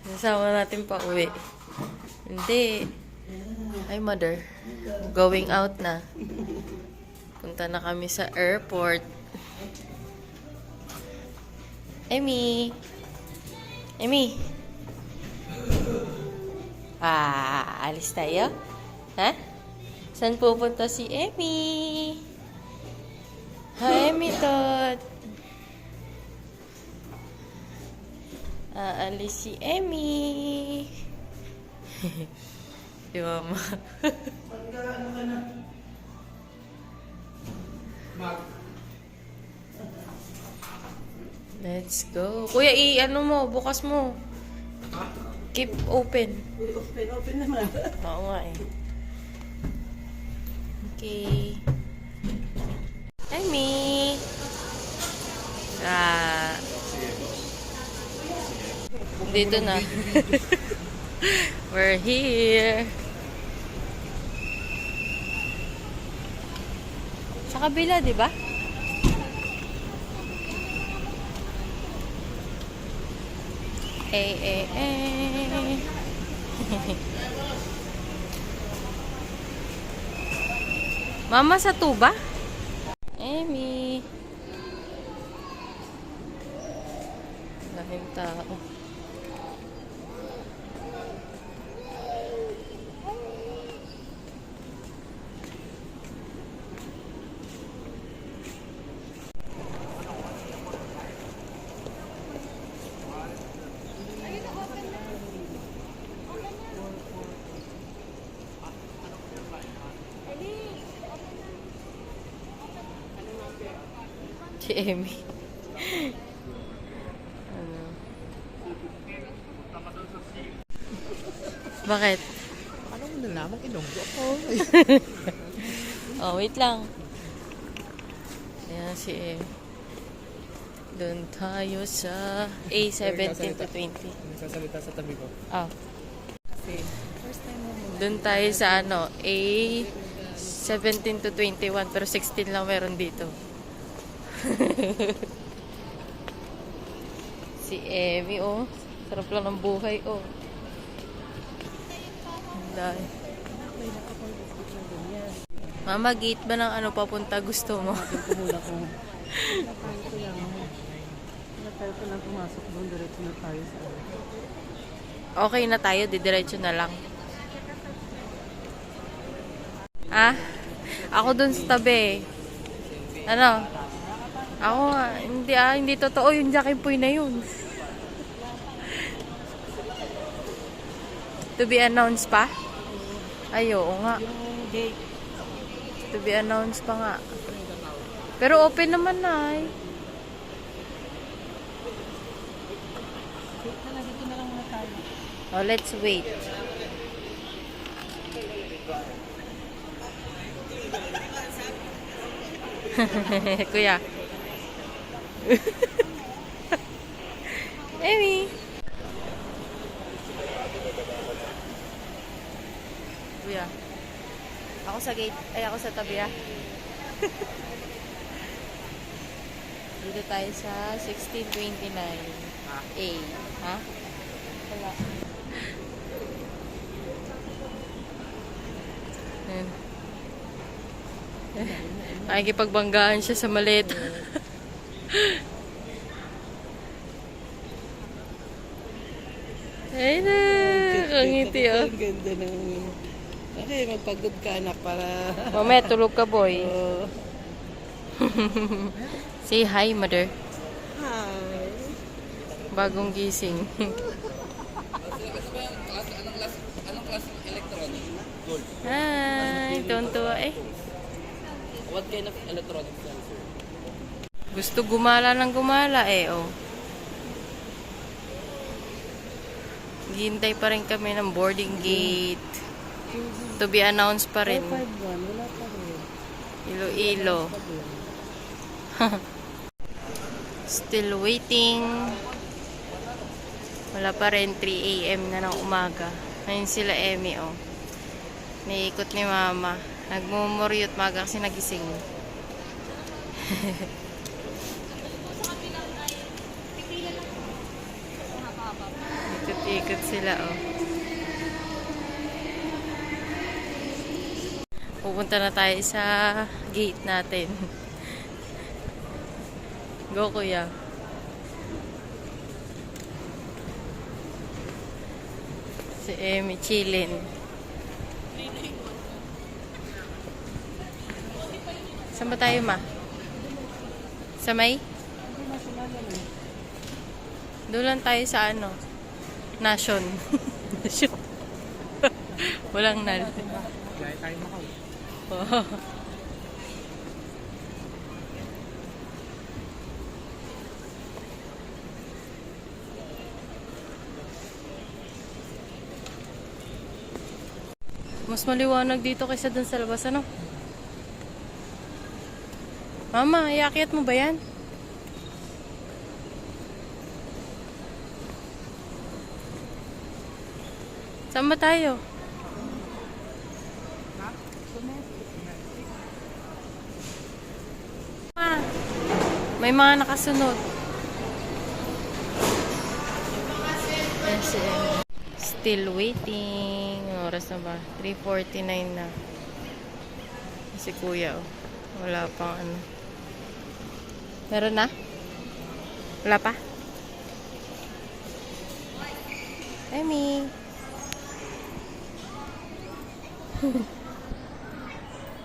Nasama natin pa uwi. Hindi. Hi, mother. Going out na. Punta na kami sa airport. Emmy. Emmy. Alis tayo? Ha? Saan pupunta si Emmy? Hi, Emmy Tot. Aalis si Emmy. Si Mama. Pagka-ano ka na? Mag. Let's go. Kuya, i-ano mo, bukas mo. Keep open. Open naman. Oo nga eh. Okay. Emmy. Dito na. We're here. Sa kabila, di ba? Mama, sa tuba? Emmy. Lahing tao. Si Emmy. Bakit? Ano mo nalaman? Inonggo ako. Oh, wait lang. Ayan si Emmy. Doon tayo sa A17 to 20. Nagsasalita sa tabi ko. Oh. Kasi, first time mo. Doon tayo sa ano, A17 to 21 pero 16 lang meron dito. Si Emmy, oh. Sarap lang ng buhay, oh. Ang dahil. Mama, gate ba ng ano papunta gusto mo? Kumula ko. Napayos ko lang. Napayos ko lang pumasok doon. Diretso na tayo sa ano. Okay na tayo, didiretso na lang. Ah? Ako dun sa tabi. Ano? Ako nga, hindi totoo yung Jackie Puy na yun. To be announced pa? Ay, oo nga. Yung gate. To be announced pa nga. Pero open naman na eh. Dito na lang muna tayo. Oh, let's wait. Kuya. Emmy. Kuya. Ako sa gate. Ay, ako sa tabi ah. Dito tayo sa 1629. A. Ha? Wala. Ayan. Nakikipagbanggaan siya sa maleta. Ay na, ang ngiti oh. Ang ganda ng... Okay, magpagod ka anak para... Mamaya, tulog ka boy. Oh. Say hi, mother. Hi. Bagong gising. Anong klaseng electronic? Gold. Hi, tuwan-tuwa eh. What kind of electronic sensor? Gusto gumala ng gumala eh, oh. Hihintay pa rin kami ng boarding gate. To be announced pa rin. 451, wala pa rin. Iloilo. Still waiting. Wala pa rin, 3 AM na ng umaga. Ngayon sila Emmy, oh. Naiikot ni Mama. Nagmumuryot maga kasi nagising. Ikot-ikot sila, oh. Pupunta na tayo sa gate natin. Go, kuya. Si Emmy chillin. Saan ba tayo, ma? Sa may? Doon lang tayo sa ano? Nation. Nation. Walang nal. Kaya tayo makaw. Oh. Mas maliwanag dito kaysa dun sa labas, ano? Mama, iakyat mo ba yan? Saan ba tayo? Ah, may mga nakasunod. SM. Still waiting. Oras na ba? 3:49 na. Si kuya, oh. Wala pang ano. Meron na? Wala pa? Emmy.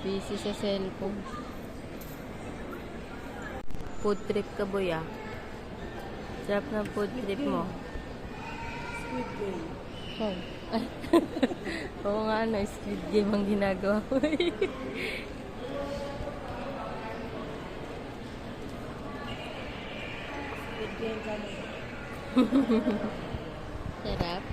Busy sa cellphone. Food trip ka, boy, ah. Sarap ng food trip mo. Squid Game. Oh. Ay. Oo nga, ano, Squid Game ang ginagawa ko. Squid Game kami. Sarap.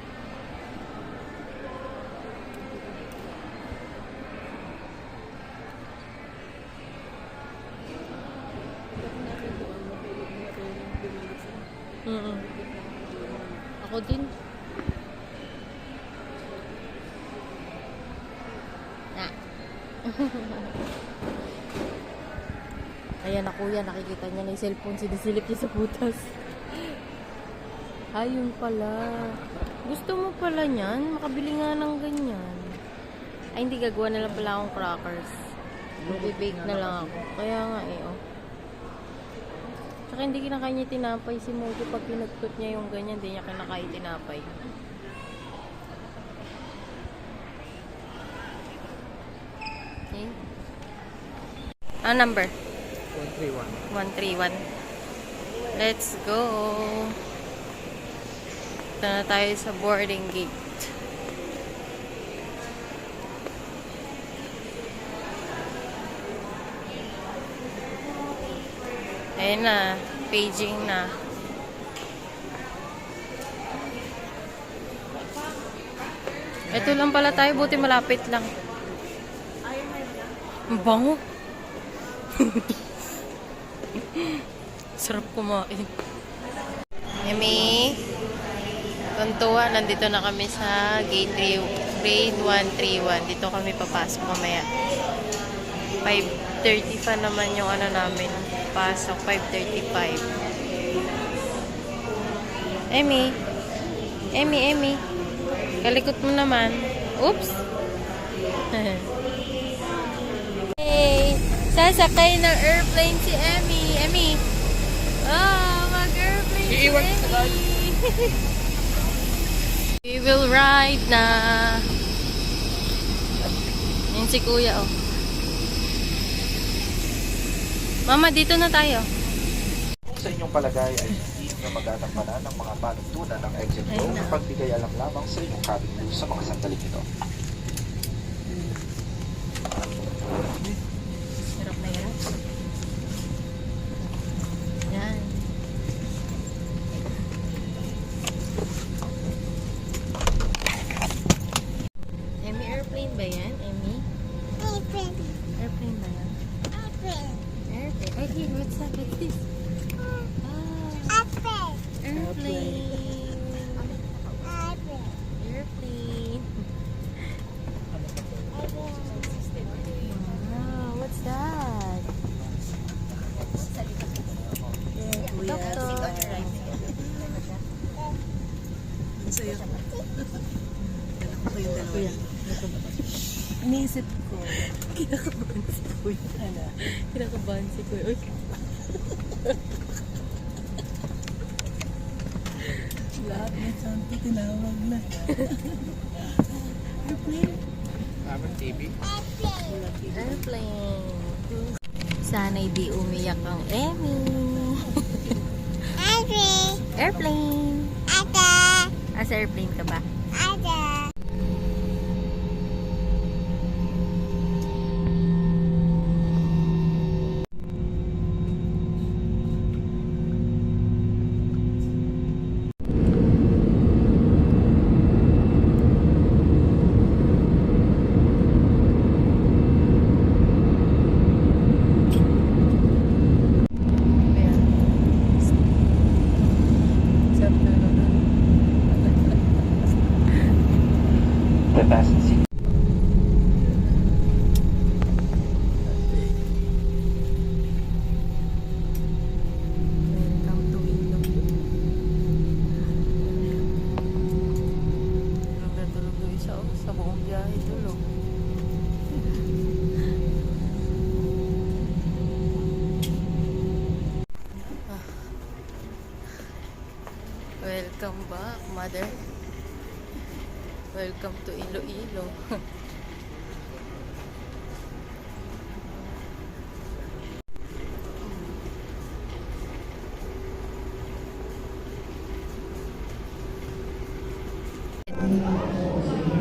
Ako din. Na. Ayan na kuya, nakikita niya na yung cellphone, sinisilip niya sa butas. Ayun pala. Gusto mo pala niyan? Makabili nga ng ganyan. Ay, hindi, gagawa na lang pala akong crackers. Mag-bake na lang ako. Kaya nga eh, oh. Tsaka hindi kinakain niya tinapay si Mojo. Pag pinagput niya yung ganyan, hindi niya kinakain tinapay. Okay. Ah, number? 131. 131. Let's go. Ito na tayo sa boarding gate. Ayan na. Paging na. Ito lang pala tayo. Buti malapit lang. Ang bango. Sarap kumain. Emi, tuntua, nandito na kami sa grade 131. Dito kami papasok mamaya. 5:30 pa naman yung ano namin. Pasok, 5:35. Emi. Emi. Kalikot mo naman. Oops. Hey, sasakay ng airplane si Emmy. Emmy. Oh, mag-airplane si Emmy. We will ride na. Yan si kuya, oh. Mama, dito na tayo. Kung sa inyong palagay ay hindi nyo magatampanan ng mga panuntunan ng exit row, pagbigay alam lamang sa inyong cabin crew sa mga sandaling ito. Hirap na hirap. Yan. Emmy, airplane ba yan? Emmy? Airplane ba yan? Airplane. Oh, here, what's that? What's this? Ah, airplane. Airplane. Tok-tok. Masaya ko. Dala ko kayong dalawa. Iniisip ko. Kinakabahan si Kuya. Ano? Kinakabahan si Kuya. Uy. Lahat ng santi tinawag na. Airplane. Sana'y di umiyak ang Emmy. Airplane. Asa airplane ka ba? The best seat. Welcome to Ilog. Tulog yung isa sa buong biyahe tulog. Welcome back, mother. Welcome to Iloilo.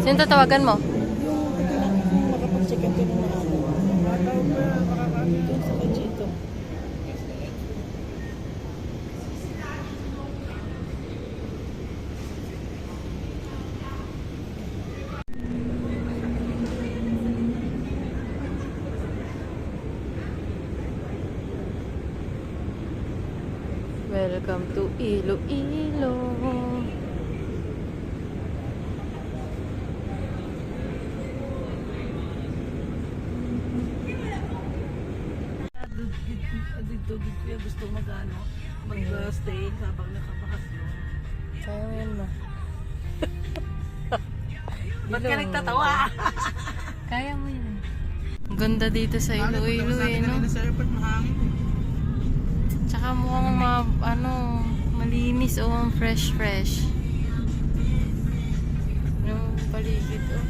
Sino tatawagan mo? Yung makapag-check in ka na ako. Doon sa Kajito. Welcome to Iloilo. Dito kuya gusto mag-stay habang nakabakasyon. Kaya mo yan, ma. Ba't ka nagtatawa? Kaya mo yan. Ang ganda dito sa Iloilo eh, no? Sa airport mahangin. Tsaka mukhang malinis o ang fresh. Yung paligid oh.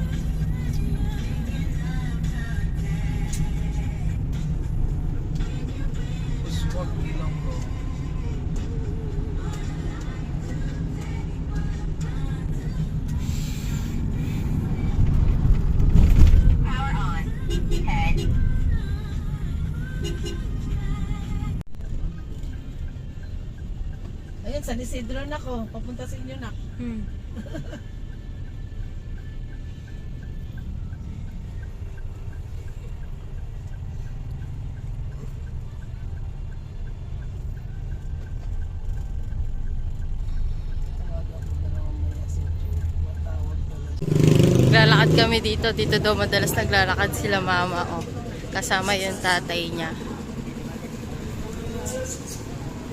Ayun, San Isidro na ko. Papunta sa inyo na. Naglalakad kami dito. Dito daw madalas naglalakad sila mama. Oh. Kasama yung tatay niya.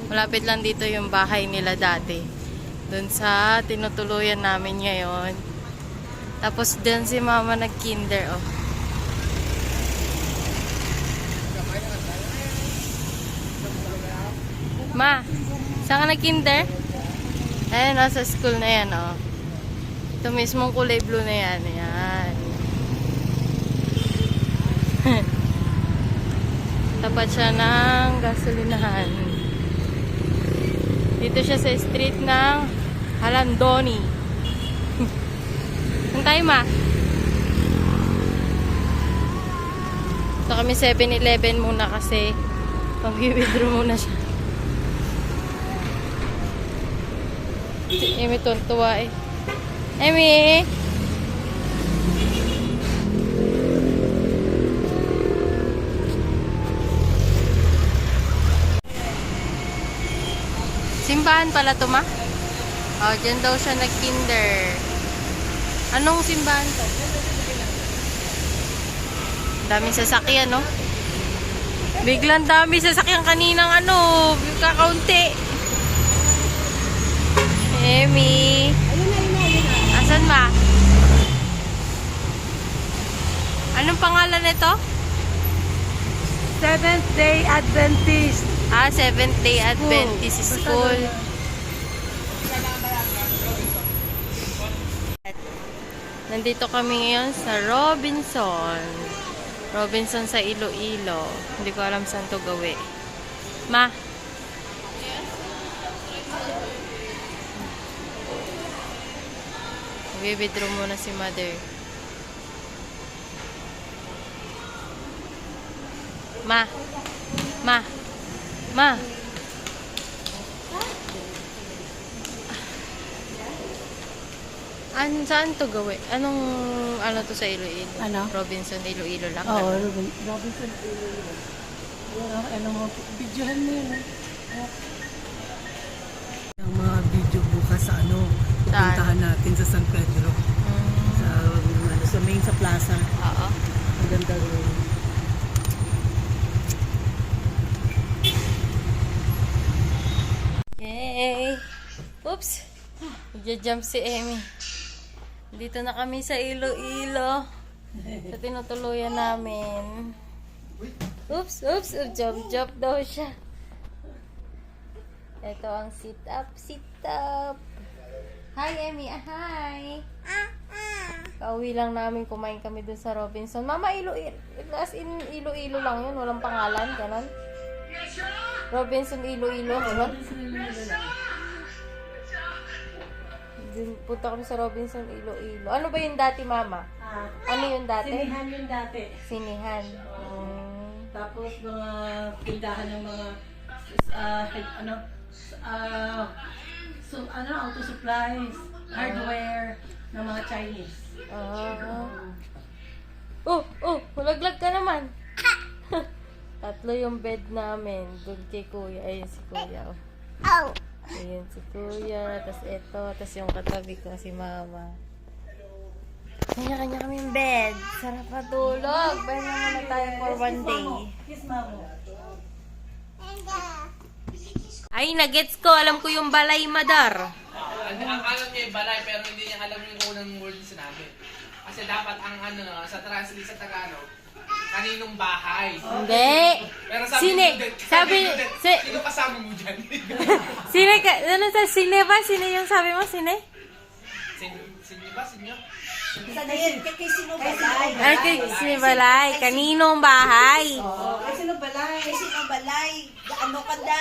Malapit lang dito yung bahay nila dati. Doon sa tinutuluyan namin ngayon. Tapos doon si mama nag-kinder. Oh. Ma, saan ka nag-kinder? Ayan, nasa school na yan. Oh. Ito mismong kulay blue na yan. Ayan. Tapat siya ng gasolinahan. Dito siya sa street ng Halandoni. Saan tayo, ma? Ito kami 7-Eleven muna kasi mag-withdraw muna siya. Si Amy tuntua eh. Amy! Simbahan pala to, ma? Oh, dyan daw siya nag-kinder. Anong simbahan to? Daming sasakyan, no? Biglang dami sasakyan kaninang kakaunti. Emmy! Ayun na. Asan ba? Anong pangalan nito? Seventh-day Adventist. Seventh-day Adventist School. Nandito kami ngayon sa Robinson. Robinson sa Iloilo. Hindi ko alam saan to gawi. Ma? Withdraw muna si mother. Ma? Ma? Ma? Saan to gawi? Anong ano to sa Iloilo? Ano? Robinson, Iloilo lang? Oo, Ano? Robinson. Ano mo, videohan mo yun. Ang mga video bukas sa ano, pupuntahan natin sa San Pedro. Sa main sa plaza. Oo. Ang ganda rin. Yay! Oops! Nagja-jump si Emmy. Dito na kami sa Iloilo. Sa tinutuluyan namin. Oops! Oops! Jump daw siya. Ito ang sit-up. Sit-up. Hi, Emmy. Hi! Kauwi lang namin, kumain kami dun sa Robinson. Mama, Iloilo. As in, Iloilo lang yun. Walang pangalan. Ganon. Robinson, Iloilo. Ganon. Punta kami sa Robinson, Iloilo. Ano ba yung dati, Mama? Ano yung dati? Sinihan yun dati. Sinihan. Tapos mga tindahan ng mga auto supplies, hardware ng mga Chinese. Hulaglag ka naman. Tatlo yung bed namin. Doon kay Kuya. Ayun si Kuya. Ayun si Kuya. Tapos ito. Tapos yung katabi ko si Mama. Kanya-kanya kami yung bed. Sarap matulog. Bye na muna tayo for one day. Kiss Mamo. Ay, nagets ko. Alam ko yung balay, Madar. Ang alam niya yung balay pero hindi niya alam yung unang word na sinabi. Kasi dapat ang sa translate sa Tagalog, kaninong bahay. Hindi. Pero sabi Sine. mo din, Sabi. sino kasama mo dyan? Sine ka. Ano sa sine ba? Sine yung sabi mo? Sine? Sinyo ba? Sinyo? Kay sino balay? Ay, kay sine balay. Kaninong bahay? Kay sino balay? Kasi ang balay, gaano ka da?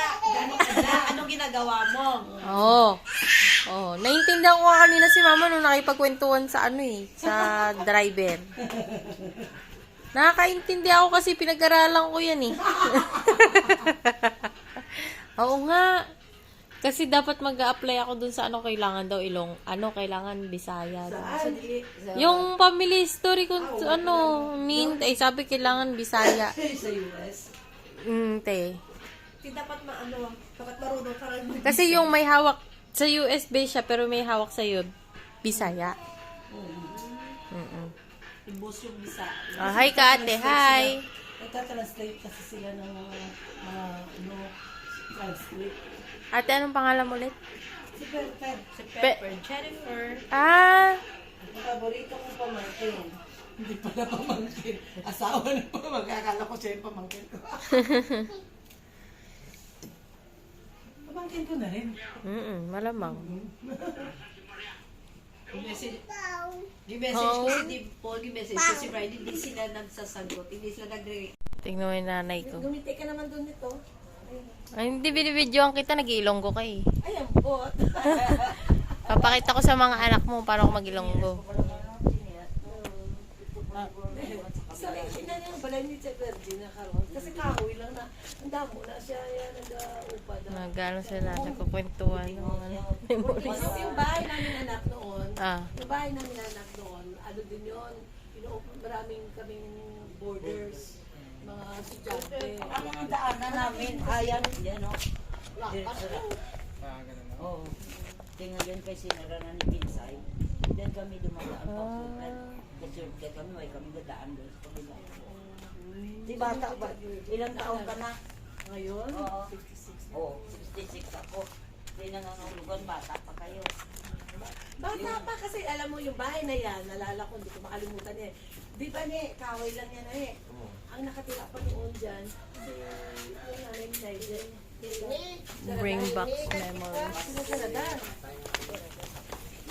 Anong ginagawa mo? Oo. Naintindihan ko nga kanina si Mama nung nakipagkwentuhan sa sa driver. Nakakaintindi ako kasi pinag-aralan ko yan eh. Oo nga. Kasi dapat mag-a-apply ako dun sa kailangan daw kailangan Bisaya. Yung family history ko, sabi kailangan Bisaya. Sa US? Te. Dapat dapat marunong ka rin. Kasi yung may hawak sa US base siya, pero may hawak sa Bisaya. Ibus yung bisa. Hi ka ate, hi. Nagta-translate kasi sila ng mga translate. Ate, anong pangalan mo ulit? Si Pepper. Si Pepper, Jennifer. Ang paborito kong pamangkin. Hindi pala pamangkin. Asawa na po. Magkakala ko siya yung pamangkin ko. Pamangkin ko na rin. Malamang. Yung message ko si Dimple, yung message ko si Brian, hindi sila nagsasagot, hindi sila nagre. Tingnan mo yung nanay ko. Gumiti ka naman doon nito. Ay, hindi binibidyoan kita, nag-iilonggo ka eh. Ay, ang bot. Papakita ko sa mga anak mo paano ako mag-ilonggo. So, ina niya, balay ni Tia Virgin na karoon. Kasi kahoy lang na, ang damo na siya, nag-upa na. Nag-ano sila, nagkukwentuhan. Yung bahay namin anak noon, Ah. yung bahay namin anak noon, ano din yun, maraming kaming borders, mga estudyante. Ang daanan namin, ayan, yan o. Oo. Tingnan yan kay sinaranan ni Pinsay. Then kami dumadaan pa po. Kasi kami, may kami dadaan doon sa kabila. Di bata ba? Ilang taon ka na? Ngayon, Oo. 56. Oo, 66 ako. Hindi nangangulugan, bata pa kayo. Bata pa kasi alam mo yung bahay na yan, nalala ko, hindi ko makalimutan eh. Di ba ne, kahoy lang yan na eh. Ang nakatira pa noon dyan, si yung nanay ni Nigel. Bring back memories. Sila Daradar.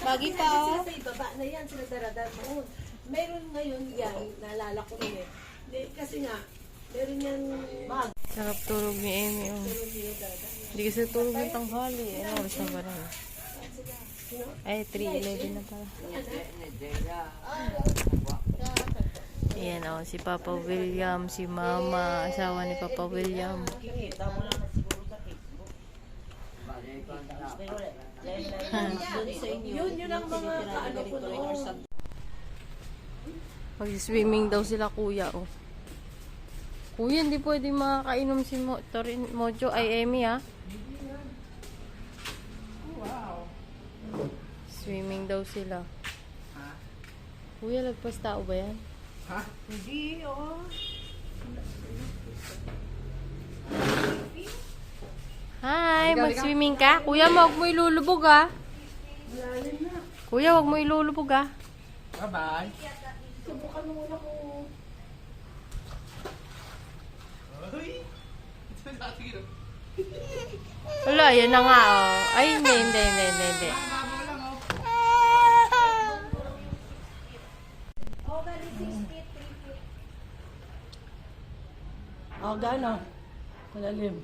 Bagi pa, Sila oh. sa ibaba na yan, sila Daradar noon. Meron ngayon yan, naalala ko rin eh. Kasi nga, meron yan Sarap tulog ni Amy, oh. Hindi kasi tulog ng tanghali. Ano, oras na ba na? Ay, 3:11 na pala. Ayan, oh, si Papa William, si Mama, asawa ni Papa William. Kita mo lang na siguro sa Facebook. Pero dahil sa inyo, yun ang mga kaano ko noon. Mag-swimming daw sila, kuya, oh. Kuya, hindi pwede makakainom si Mojo, ay Amy, ah. Swimming daw sila. Kuya, lagpas tao ba yan? Hindi, oh. Hi, mag-swimming ka? Kuya, wag mo ilulubog, ah. Kuya, wag mo ilulubog, ah. Bye-bye. Subukan mo muna kung Uy! Ito na natin. Wala, yan na nga, oh. Ay, hindi. Oh, gano? Malalim.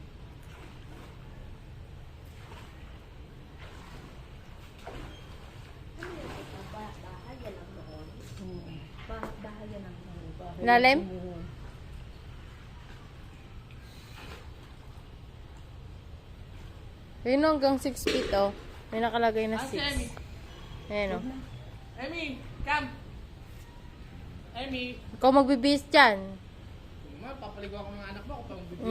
Lalim? Yun hanggang 6 feet, oh. May nakalagay na 6. Ayan, oh. Amy, come! Amy! Ikaw magbibihis dyan. Papaligo ako ng anak mo ako pang bibig.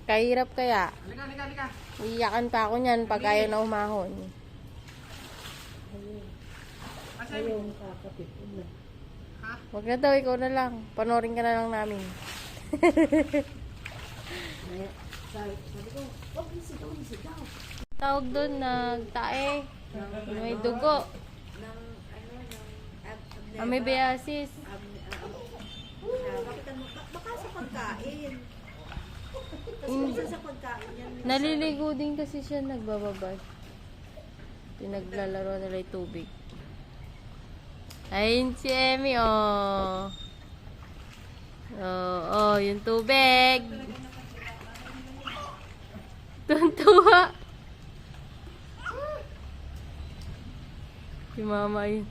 Kahirap kaya. Halika. Iyakan pa ako niyan pag ayaw na umahon. Ayaw kakapit. Wag na daw, ikaw na lang. Panorin ka na lang namin. sabi ko, huwag yung sigaw. Tawag doon, nagtae. May dugo. Amoebiasis. Baka sa pagkain. Hindi. Sa pagkain yan. Naliligo din kasi siya, nagbababad. Pinaglalaro nila yung tubig. Ayun si Emmy, oh. Oh, yung tubig. Tuntua. Si Mama yun.